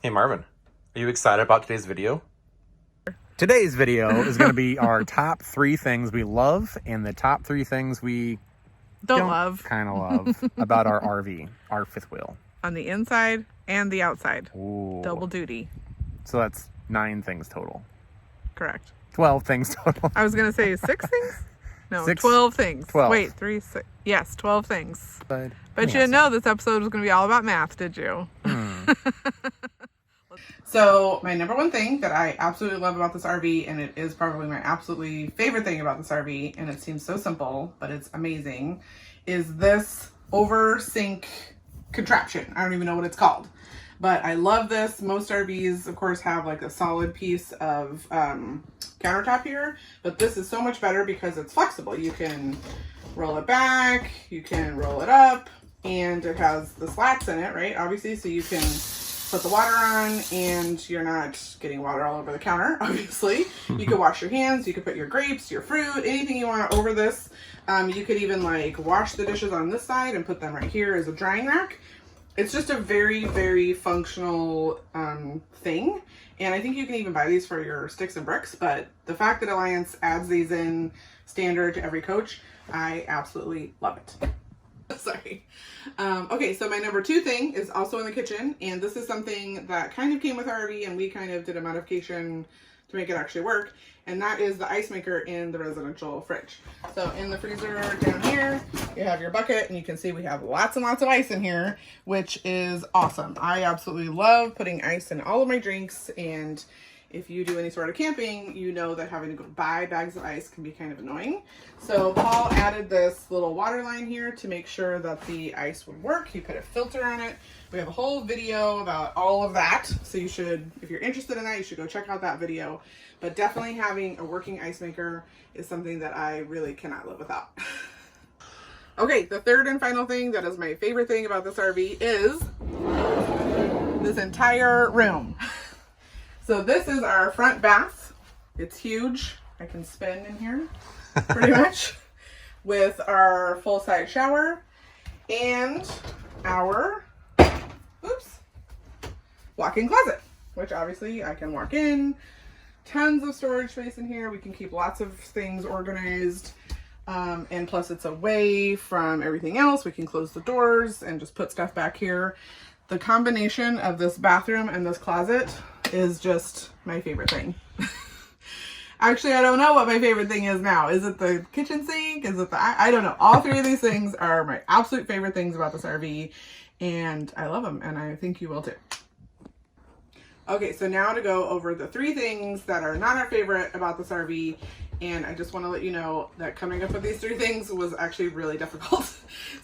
Hey Marvin, are you excited about today's video? Today's video is going to be our top 3 things we love and the top 3 things we Don't love kind of love about our RV, our fifth wheel. on the inside and the outside. Ooh. Double duty. So that's 9 things total. Correct. 12 things total. I was going to say 6 things? No, 6? 12 things. 12. Wait, 3, 6. Yes, 12 things. But Bet you didn't know this episode was going to be all about math, did you? So my number one thing that I absolutely love about this RV, and it is probably my absolutely favorite thing about this RV, and it seems so simple, but it's amazing, is this over sink contraption. I don't even know what it's called, but I love this. Most RVs, of course, have like a solid piece of countertop here, but this is so much better because it's flexible. You can roll it back, you can roll it up, and it has the slats in it, right? Obviously, so you can put the water on and you're not getting water all over the counter, obviously. You could wash your hands, you could put your grapes, your fruit, anything you want over this. You could even like wash the dishes on this side and put them right here as a drying rack. It's just a very, very functional thing. And I think you can even buy these for your sticks and bricks, but the fact that Alliance adds these in standard to every coach, I absolutely love it. Sorry. Okay, so my number 2 thing is also in the kitchen, and this is something that kind of came with our RV, and we kind of did a modification to make it actually work, and that is the ice maker in the residential fridge. So in the freezer down here, you have your bucket, and you can see we have lots and lots of ice in here, which is awesome. I absolutely love putting ice in all of my drinks, and if you do any sort of camping, you know that having to go buy bags of ice can be kind of annoying. So Paul added this little water line here to make sure that the ice would work. He put a filter on it. We have a whole video about all of that. So you should, if you're interested in that, you should go check out that video. But definitely having a working ice maker is something that I really cannot live without. Okay, the third and final thing that is my favorite thing about this RV is this entire room. So this is our front bath. It's huge. I can spin in here pretty much with our full-size shower and our walk-in closet, which obviously I can walk in. Tons of storage space in here. We can keep lots of things organized. And plus it's away from everything else. We can close the doors and just put stuff back here. The combination of this bathroom and this closet is just my favorite thing. Actually, I don't know what my favorite thing is now. Is it the kitchen sink? Is it the, I don't know. All 3 of these things are my absolute favorite things about this RV, and I love them, and I think you will too. Okay, so now to go over the 3 things that are not our favorite about this RV. And I just want to let you know that coming up with these 3 things was actually really difficult.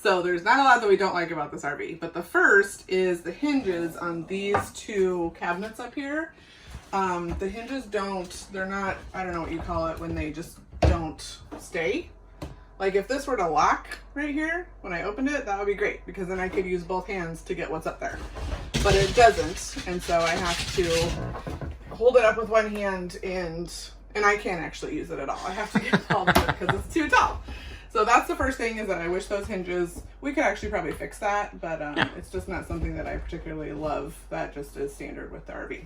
So there's not a lot that we don't like about this RV. But the first is the hinges on these 2 cabinets up here. The hinges they're not, I don't know what you call it when they just don't stay. Like if this were to lock right here, when I opened it, that would be great because then I could use both hands to get what's up there. But it doesn't. And so I have to hold it up with one hand and I can't actually use it at all. I have to get taller because it's too tall. So that's the first thing, is that I wish those hinges, we could actually probably fix that, but it's just not something that I particularly love. That just is standard with the RV.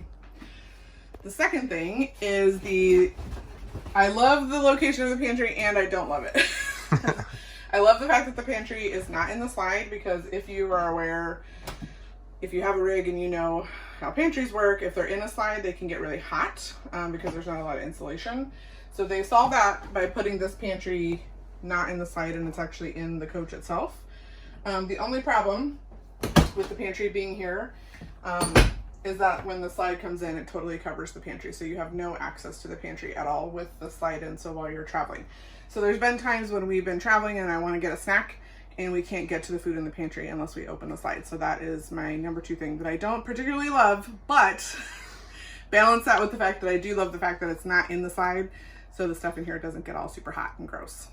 The second thing is I love the location of the pantry and I don't love it. I love the fact that the pantry is not in the slide, because if you are aware, if you have a rig and you know how pantries work, if they're in a slide, they can get really hot because there's not a lot of insulation. So they solve that by putting this pantry not in the slide, and it's actually in the coach itself. The only problem with the pantry being here is that when the slide comes in, it totally covers the pantry. So you have no access to the pantry at all with the slide in, so while you're traveling. So there's been times when we've been traveling and I want to get a snack, and we can't get to the food in the pantry unless we open the slide. So that is my number 2 thing that I don't particularly love, but balance that with the fact that I do love the fact that it's not in the slide, so the stuff in here doesn't get all super hot and gross.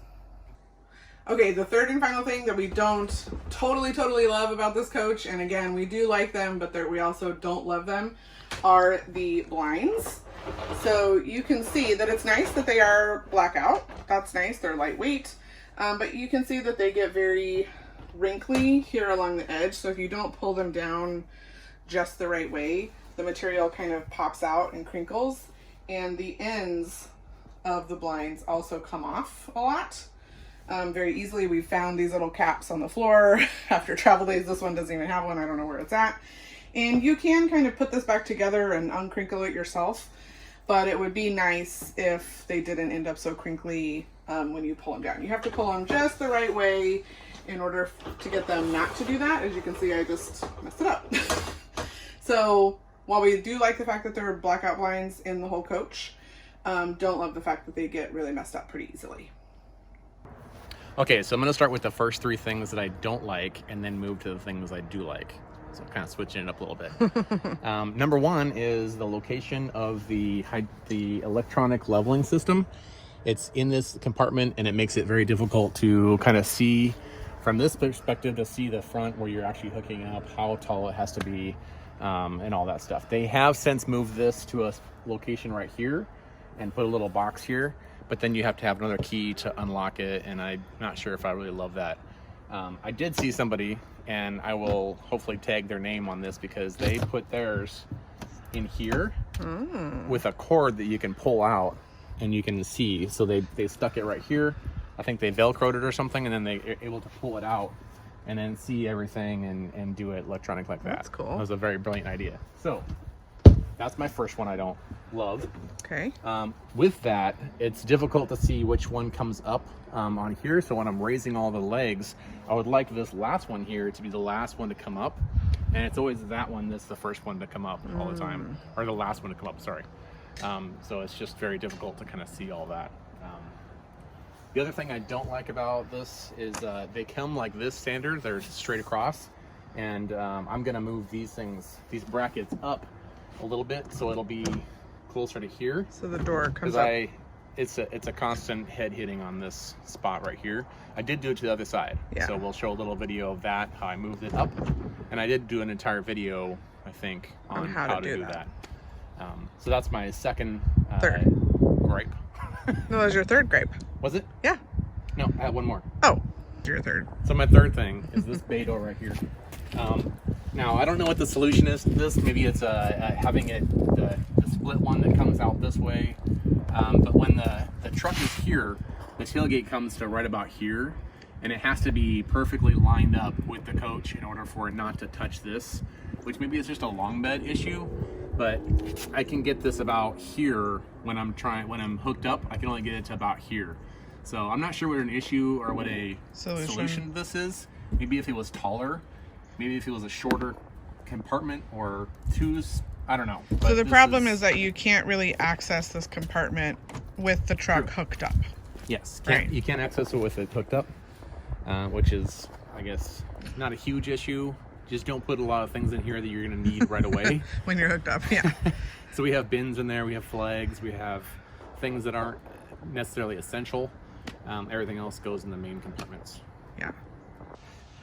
Okay, the third and final thing that we don't totally love about this coach, and again, we do like them, but we also don't love them, are the blinds. So you can see that it's nice that they are blackout. That's nice, they're lightweight. But you can see that they get very wrinkly here along the edge. So if you don't pull them down just the right way, the material kind of pops out and crinkles, and the ends of the blinds also come off a lot. Very easily. We found these little caps on the floor after travel days. This one doesn't even have one. I don't know where it's at. And you can kind of put this back together and uncrinkle it yourself, but it would be nice if they didn't end up so crinkly when you pull them down. You have to pull them just the right way in order to get them not to do that. As you can see, I just messed it up. So while we do like the fact that there are blackout blinds in the whole coach, don't love the fact that they get really messed up pretty easily. Okay, so I'm going to start with the first 3 things that I don't like and then move to the things I do like. So I'm kind of switching it up a little bit. Number 1 is the location of the electronic leveling system. It's in this compartment, and it makes it very difficult to kind of see from this perspective, to see the front where you're actually hooking up, how tall it has to be, and all that stuff. They have since moved this to a location right here and put a little box here, but then you have to have another key to unlock it, and I'm not sure if I really love that. I did see somebody, and I will hopefully tag their name on this, because they put theirs in here with a cord that you can pull out and you can see. So they stuck it right here. I think they Velcroed it or something, and then they're able to pull it out and then see everything and do it electronic like that. That's cool. That was a very brilliant idea. So that's my first one I don't love. Okay. With that, it's difficult to see which one comes up on here. So when I'm raising all the legs, I would like this last one here to be the last one to come up. And it's always that one that's the first one to come up all the time, or the last one to come up, sorry. So it's just very difficult to kind of see all that. The other thing I don't like about this is they come like this standard, they're straight across. And I'm gonna move these brackets up a little bit so it'll be closer to here. So the door comes up. It's a constant head hitting on this spot right here. I did do it to the other side. Yeah. So we'll show a little video of that, how I moved it up. And I did do an entire video, I think, on how to do that. So that's my second gripe. No, that was your third grape. Was it? Yeah. No, I had one more. Oh, your third. So my third thing is this bay door right here. Now, I don't know what the solution is to this. Maybe it's having the split one that comes out this way. But when the truck is here, the tailgate comes to right about here, and it has to be perfectly lined up with the coach in order for it not to touch this, which maybe is just a long bed issue, but I can get this about here when I'm hooked up. I can only get it to about here. So I'm not sure what an issue or what a solution this is. Maybe if it was taller, maybe if it was a shorter compartment or twos, I don't know. So the problem is that you can't really access this compartment with the truck hooked up. Yes, Right. You can't access it with it hooked up, which is, I guess, not a huge issue. Just don't put a lot of things in here that you're going to need right away. When you're hooked up, yeah. So we have bins in there, we have flags, we have things that aren't necessarily essential. Everything else goes in the main compartments. Yeah.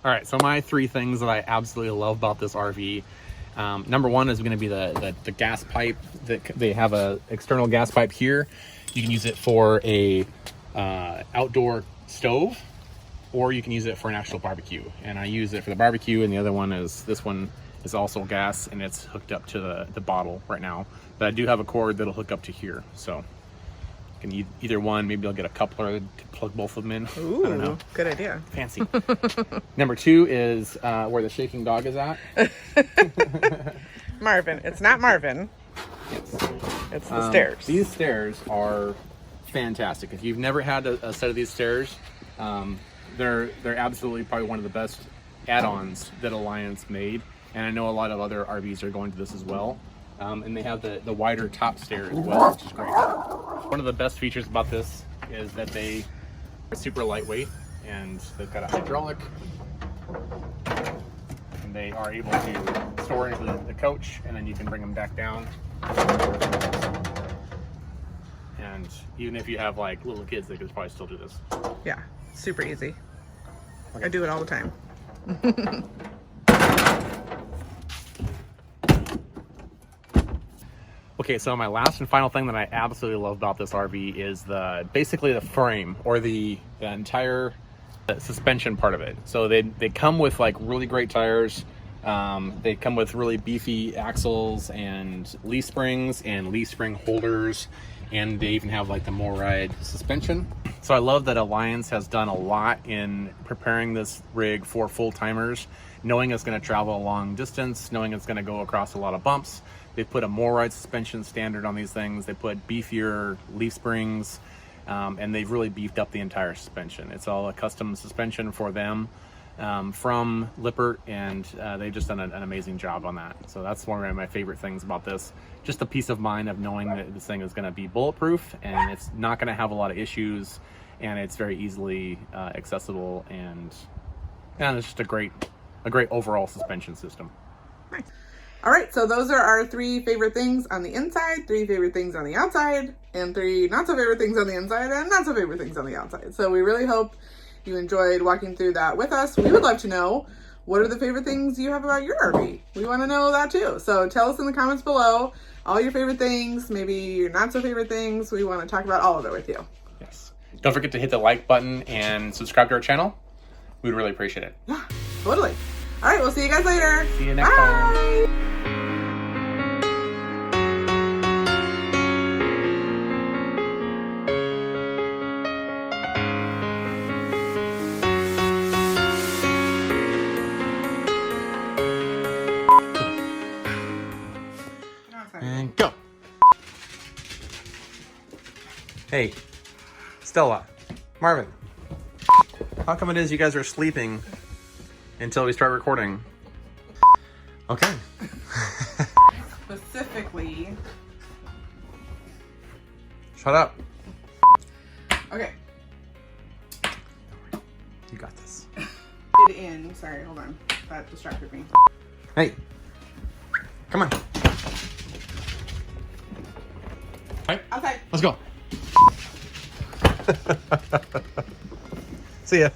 All right, so my 3 things that I absolutely love about this RV. Number 1 is going to be the gas pipe. They have a external gas pipe here. You can use it for a outdoor stove, or you can use it for an actual barbecue. And I use it for the barbecue, and the other one is, this one is also gas, and it's hooked up to the bottle right now. But I do have a cord that'll hook up to here, so you can either one. Maybe I'll get a coupler to plug both of them in. Ooh, I don't know. good idea. Fancy. Number 2 is where the shaking dog is at. Marvin. It's not Marvin. Yes. It's the stairs. These stairs are fantastic. If you've never had a set of these stairs, they're absolutely probably one of the best add-ons that Alliance made. And I know a lot of other RVs are going to this as well. And they have the wider top stair as well, which is great. One of the best features about this is that they are super lightweight, and they've got a hydraulic, and they are able to store into the coach, and then you can bring them back down. And even if you have like little kids, they could probably still do this. Yeah, super easy. I do it all the time. Okay, so my last and final thing that I absolutely love about this RV is basically the frame, or the entire suspension part of it. So they come with like really great tires. They come with really beefy axles and leaf springs and leaf spring holders, and they even have like the MORryde suspension. So I love that Alliance has done a lot in preparing this rig for full-timers, knowing it's going to travel a long distance, knowing it's going to go across a lot of bumps. They put a MORryde suspension standard on these things. They put beefier leaf springs, and they've really beefed up the entire suspension. It's all a custom suspension for them from Lippert, and they've just done an amazing job on that. So that's one of my favorite things about this. Just the peace of mind of knowing that this thing is going to be bulletproof and it's not going to have a lot of issues, and it's very easily accessible, and it's just a great overall suspension system. Nice. All right, so those are our 3 favorite things on the inside, 3 favorite things on the outside, and 3 not so favorite things on the inside and not so favorite things on the outside. So we really hope you enjoyed walking through that with us. We would love to know, what are the favorite things you have about your RV? We want to know that too. So tell us in the comments below all your favorite things, maybe your not so favorite things. We want to talk about all of it with you. Yes. Don't forget to hit the like button and subscribe to our channel. We'd really appreciate it. Yeah, totally. All right, we'll see you guys later. See you next Bye. time. And go. Hey, Stella, Marvin, how come it is you guys are sleeping until we start recording? Okay. Specifically. Shut up. Okay. You got this. Get in. Sorry, hold on. That distracted me. Hey, come on. All right, Outside. let's go. See ya.